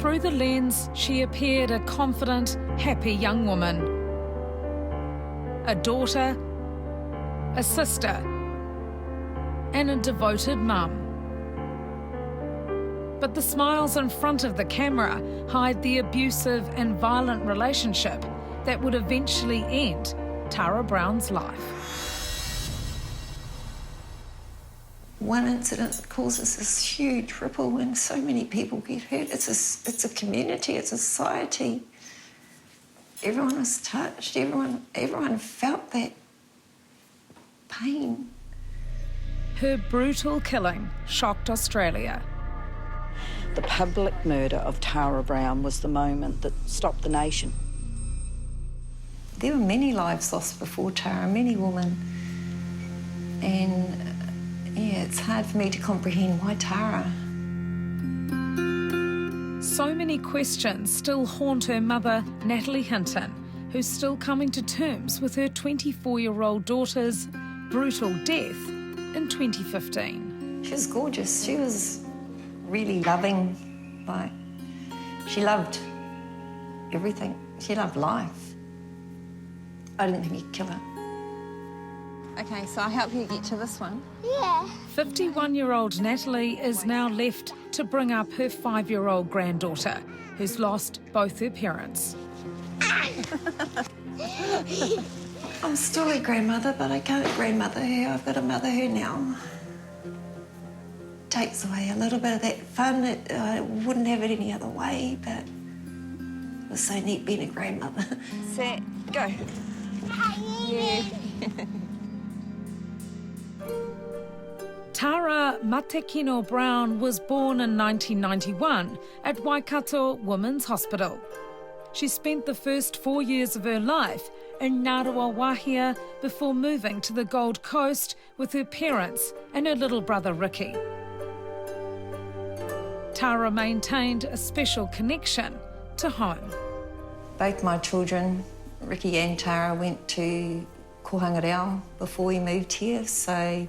Through the lens, she appeared a confident, happy young woman. A daughter, a sister, and a devoted mum. But the smiles in front of the camera hide the abusive and violent relationship that would eventually end Tara Brown's life. One incident causes this huge ripple and so many people get hurt. It's a community, it's a society. Everyone was touched, everyone felt that pain. Her brutal killing shocked Australia. The public murder of Tara Brown was the moment that stopped the nation. There were many lives lost before Tara, many women. And yeah, it's hard for me to comprehend why Tara. So many questions still haunt her mother, Natalie Hinton, who's still coming to terms with her 24-year-old daughter's brutal death in 2015. She was gorgeous. She was really loving. Like, she loved everything. She loved life. I didn't think he'd kill her. Okay, so I'll help you get to this one. Yeah. 51-year-old Natalie is now left to bring up her 5-year-old granddaughter, who's lost both her parents. I'm still a grandmother, but I can't grandmother her. I've got to mother her now. Takes away a little bit of that fun. I wouldn't have it any other way, but it was so neat being a grandmother. Set, go. Yeah. Tara Matekino Brown was born in 1991 at Waikato Women's Hospital. She spent the first 4 years of her life in Ngāruawāhia before moving to the Gold Coast with her parents and her little brother Ricky. Tara maintained a special connection to home. Both my children, Ricky and Tara, went to Kohangareo before we moved here, so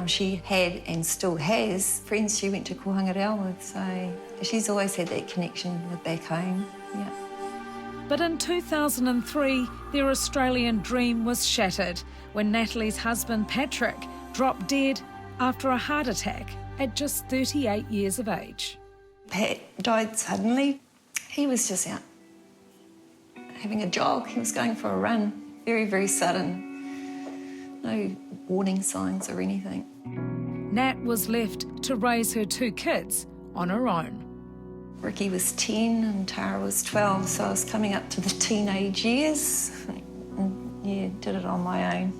she had and still has friends she went to Kohangareo with, so she's always had that connection with back home, yeah. But in 2003, their Australian dream was shattered when Natalie's husband Patrick dropped dead after a heart attack at just 38 years of age. Pat died suddenly. He was just out having a jog. He was going for a run. Very, very sudden. No warning signs or anything. Nat was left to raise her 2 kids on her own. Ricky was 10 and Tara was 12, so I was coming up to the teenage years. And, yeah, did it on my own.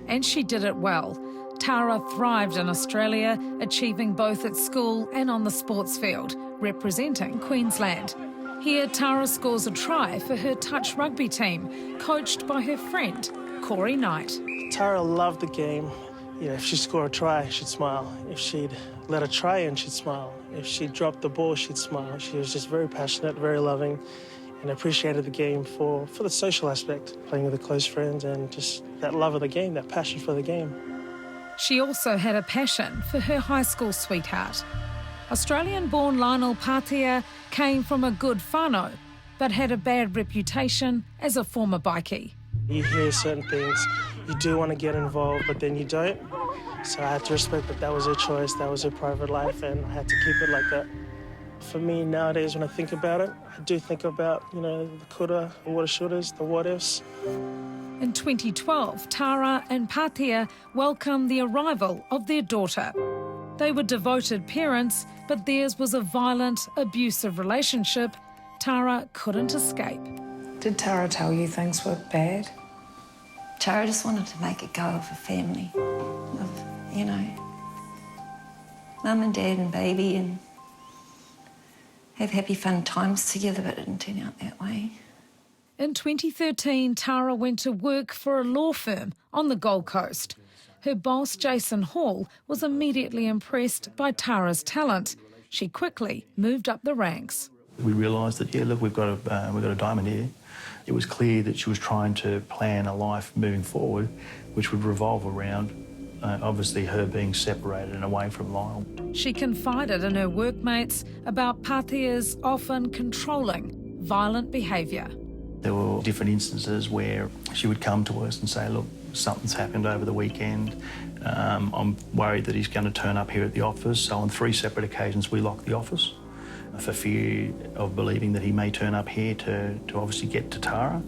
And she did it well. Tara thrived in Australia, achieving both at school and on the sports field, representing Queensland. Here, Tara scores a try for her touch rugby team, coached by her friend, Cory Wright. Tara loved the game. You know, if she scored a try, she'd smile. If she'd let a try in, she'd smile. If she dropped the ball, she'd smile. She was just very passionate, very loving, and appreciated the game for the social aspect, playing with her close friends and just that love of the game, that passion for the game. She also had a passion for her high school sweetheart. Australian-born Lionel Patea came from a good whānau, but had a bad reputation as a former bikie. You hear certain things, you do want to get involved, but then you don't. So I had to respect that that was her choice, that was her private life, and I had to keep it like that. For me, nowadays, when I think about it, I do think about, you know, the coulda, the woulda, shouldas, the what-ifs. In 2012, Tara and Patea welcomed the arrival of their daughter. They were devoted parents, but theirs was a violent, abusive relationship Tara couldn't escape. Did Tara tell you things were bad? Tara just wanted to make a go of a family, of, you know, mum and dad and baby, and have happy, fun times together, but it didn't turn out that way. In 2013, Tara went to work for a law firm on the Gold Coast. Her boss, Jason Hall, was immediately impressed by Tara's talent. She quickly moved up the ranks. We realised that, yeah, look, we've got a diamond here. It was clear that she was trying to plan a life moving forward which would revolve around obviously her being separated and away from Lionel. She confided in her workmates about Patea's often controlling, violent behaviour. There were different instances where she would come to us and say, look, something's happened over the weekend. I'm worried that he's going to turn up here at the office. So on 3 separate occasions we locked the office for fear of believing that he may turn up here to obviously get to Tara.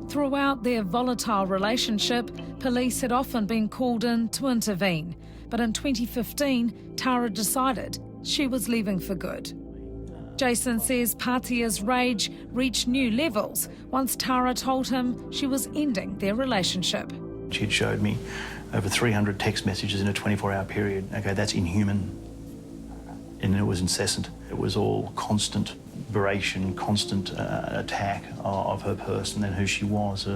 Throughout their volatile relationship, police had often been called in to intervene. But in 2015, Tara decided she was leaving for good. Jason says Patea's rage reached new levels once Tara told him she was ending their relationship. She had showed me over 300 text messages in a 24-hour period. Okay, that's inhuman. And it was incessant. It was all constant beration, constant attack of her person and who she was.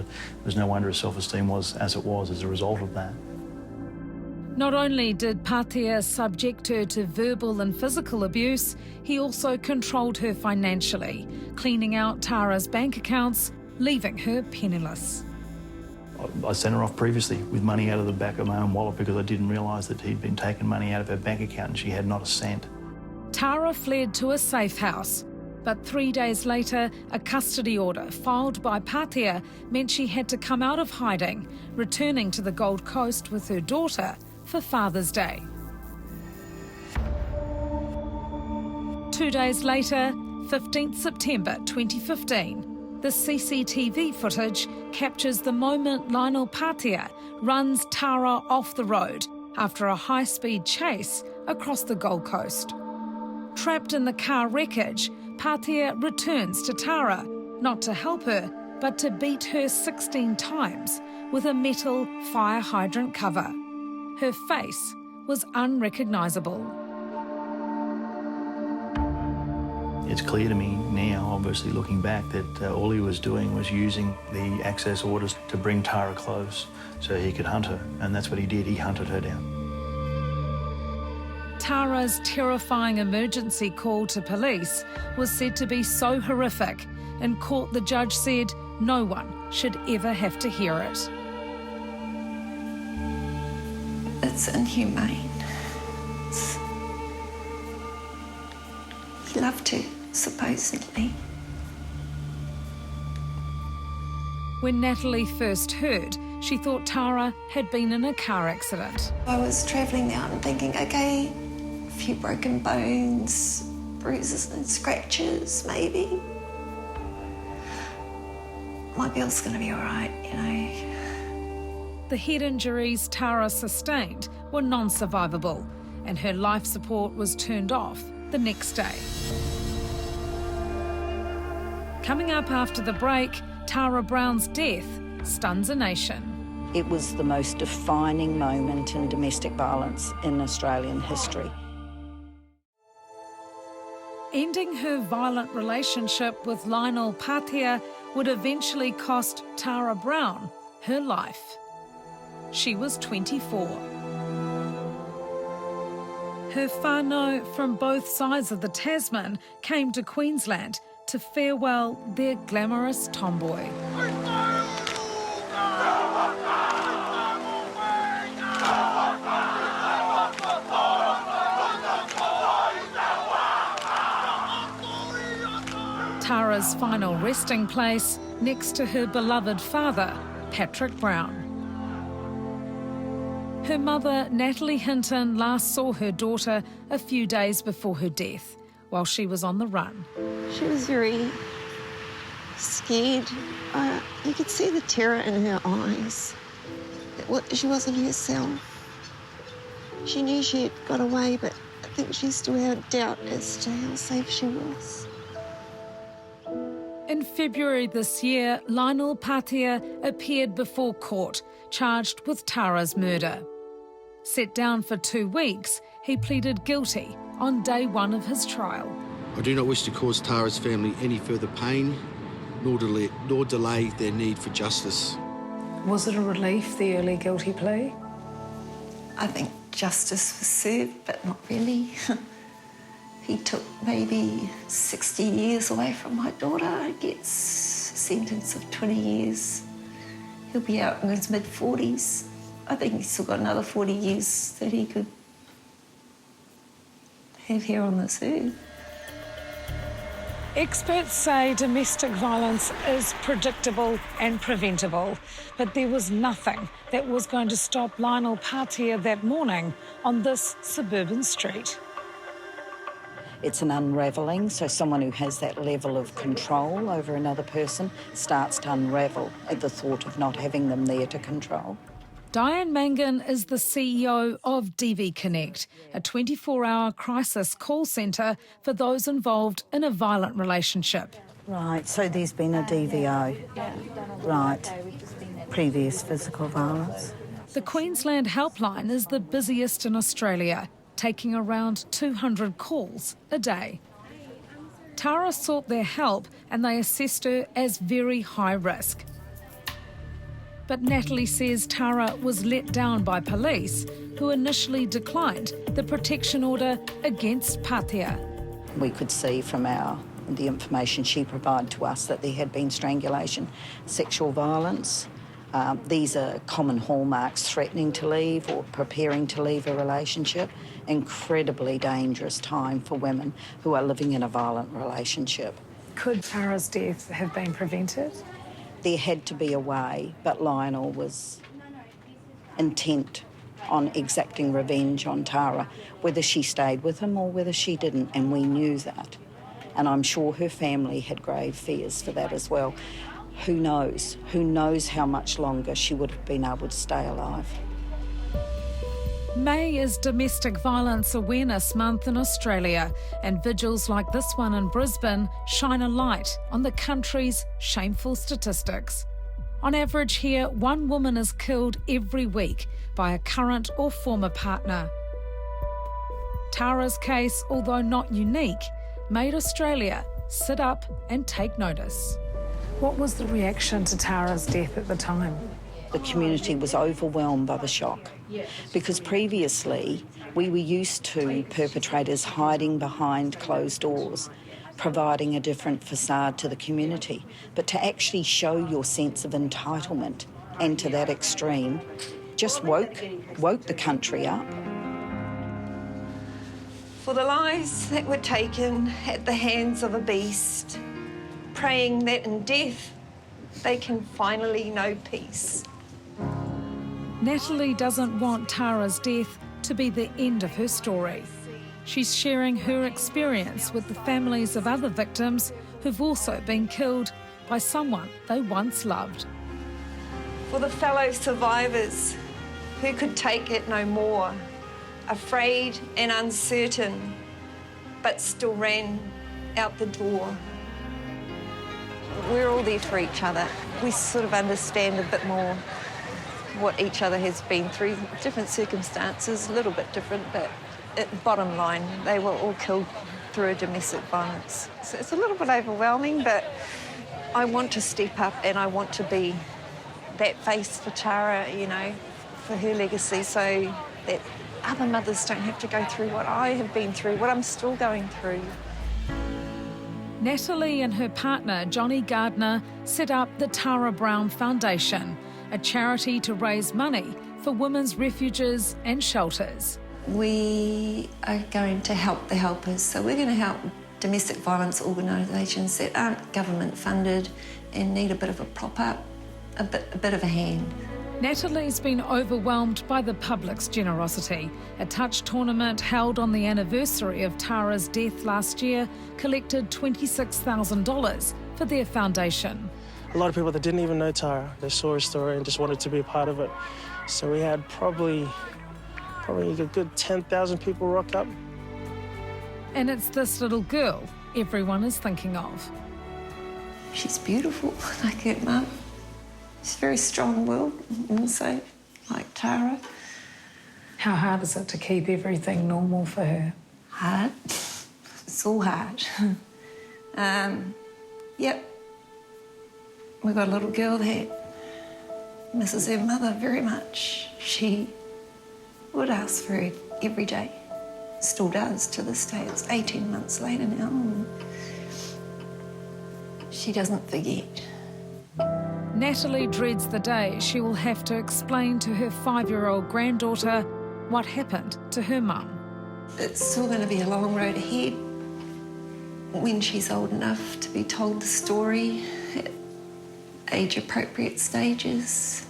There's no wonder her self-esteem was as it was as a result of that. Not only did Patea subject her to verbal and physical abuse, he also controlled her financially, cleaning out Tara's bank accounts, leaving her penniless. I sent her off previously with money out of the back of my own wallet because I didn't realise that he'd been taking money out of her bank account and she had not a cent. Tara fled to a safe house, but 3 days later, a custody order filed by Patea meant she had to come out of hiding, returning to the Gold Coast with her daughter for Father's Day. 2 days later, 15th September 2015, the CCTV footage captures the moment Lionel Patea runs Tara off the road after a high-speed chase across the Gold Coast. Trapped in the car wreckage, Patea returns to Tara, not to help her, but to beat her 16 times with a metal fire hydrant cover. Her face was unrecognisable. It's clear to me now, obviously looking back, that all he was doing was using the access orders to bring Tara close so he could hunt her, and that's what he did. He hunted her down. Tara's terrifying emergency call to police was said to be so horrific. In court, the judge said no one should ever have to hear it. It's inhumane. He loved her, supposedly. When Natalie first heard, she thought Tara had been in a car accident. I was travelling out and thinking, okay, a few broken bones, bruises and scratches, maybe. My girl's going to be all right, you know. The head injuries Tara sustained were non-survivable, and her life support was turned off the next day. Coming up after the break, Tara Brown's death stuns a nation. It was the most defining moment in domestic violence in Australian history. Ending her violent relationship with Lionel Patea would eventually cost Tara Brown her life. She was 24. Her whānau from both sides of the Tasman came to Queensland to farewell their glamorous tomboy. Tara's final resting place next to her beloved father, Patrick Brown. Her mother, Natalie Hinton, last saw her daughter a few days before her death, while she was on the run. She was very scared. You could see the terror in her eyes. She wasn't herself. She knew she had got away, but I think she still had doubt as to how safe she was. In February this year, Lionel Patea appeared before court, charged with Tara's murder. Set down for 2 weeks, he pleaded guilty on day 1 of his trial. I do not wish to cause Tara's family any further pain, nor delay their need for justice. Was it a relief, the early guilty plea? I think justice was served, but not really. He took maybe 60 years away from my daughter, gets a sentence of 20 years. He'll be out in his mid-40s. I think he's still got another 40 years that he could have here on this earth. Experts say domestic violence is predictable and preventable, but there was nothing that was going to stop Lionel Patea that morning on this suburban street. It's an unravelling, so someone who has that level of control over another person starts to unravel at the thought of not having them there to control. Diane Mangan is the CEO of DV Connect, a 24-hour crisis call centre for those involved in a violent relationship. Right, so there's been a DVO. Right, previous physical violence. The Queensland helpline is the busiest in Australia, taking around 200 calls a day. Tara sought their help and they assessed her as very high risk. But Natalie says Tara was let down by police, who initially declined the protection order against Patea. We could see from the information she provided to us that there had been strangulation, sexual violence. These are common hallmarks: threatening to leave or preparing to leave a relationship. Incredibly dangerous time for women who are living in a violent relationship. Could Tara's death have been prevented? There had to be a way, but Lionel was intent on exacting revenge on Tara, whether she stayed with him or whether she didn't, and we knew that. And I'm sure her family had grave fears for that as well. Who knows? Who knows how much longer she would have been able to stay alive. May is Domestic Violence Awareness Month in Australia, and vigils like this one in Brisbane shine a light on the country's shameful statistics. On average here, one woman is killed every week by a current or former partner. Tara's case, although not unique, made Australia sit up and take notice. What was the reaction to Tara's death at the time? The community was overwhelmed by the shock, because previously we were used to perpetrators hiding behind closed doors, providing a different facade to the community. But to actually show your sense of entitlement, and to that extreme, just woke the country up. For the lives that were taken at the hands of a beast, praying that in death they can finally know peace. Natalie doesn't want Tara's death to be the end of her story. She's sharing her experience with the families of other victims who've also been killed by someone they once loved. For the fellow survivors who could take it no more, afraid and uncertain, but still ran out the door. We're all there for each other. We sort of understand a bit more what each other has been through. Different circumstances, a little bit different, but bottom line, they were all killed through a domestic violence. So it's a little bit overwhelming, but I want to step up and I want to be that face for Tara, you know, for her legacy, so that other mothers don't have to go through what I have been through, what I'm still going through. Natalie and her partner, Johnnie Gardiner, set up the Tara Brown Foundation, a charity to raise money for women's refuges and shelters. We are going to help the helpers, so we're going to help domestic violence organisations that aren't government funded and need a bit of a prop up, a bit of a hand. Natalie's been overwhelmed by the public's generosity. A touch tournament held on the anniversary of Tara's death last year collected $26,000 for their foundation. A lot of people that didn't even know Tara, they saw her story and just wanted to be a part of it. So we had probably a good 10,000 people rock up. And it's this little girl everyone is thinking of. She's beautiful, like her mum. She's very strong-willed, also, like Tara. How hard is it to keep everything normal for her? Hard. It's all hard. Yep. We've got a little girl that misses her mother very much. She would ask for her every day. Still does to this day. It's 18 months later now. She doesn't forget. Natalie dreads the day she will have to explain to her 5-year-old granddaughter what happened to her mum. It's still going to be a long road ahead when she's old enough to be told the story at age-appropriate stages.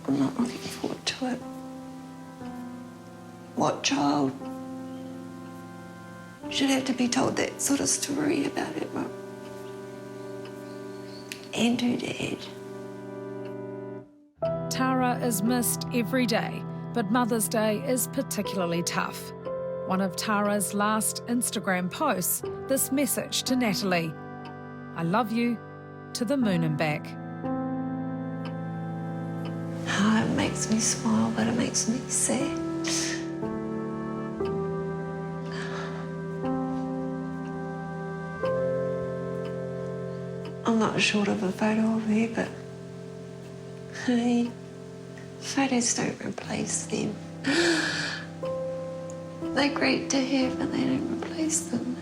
I'm not looking forward to it. What child should have to be told that sort of story about her mum and her dad? Tara is missed every day, but Mother's Day is particularly tough. One of Tara's last Instagram posts, this message to Natalie: "I love you to the moon and back." Oh, it makes me smile, but it makes me sad. I'm not short of a photo of her, but hey, photos don't replace them. They're great to have, but they don't replace them.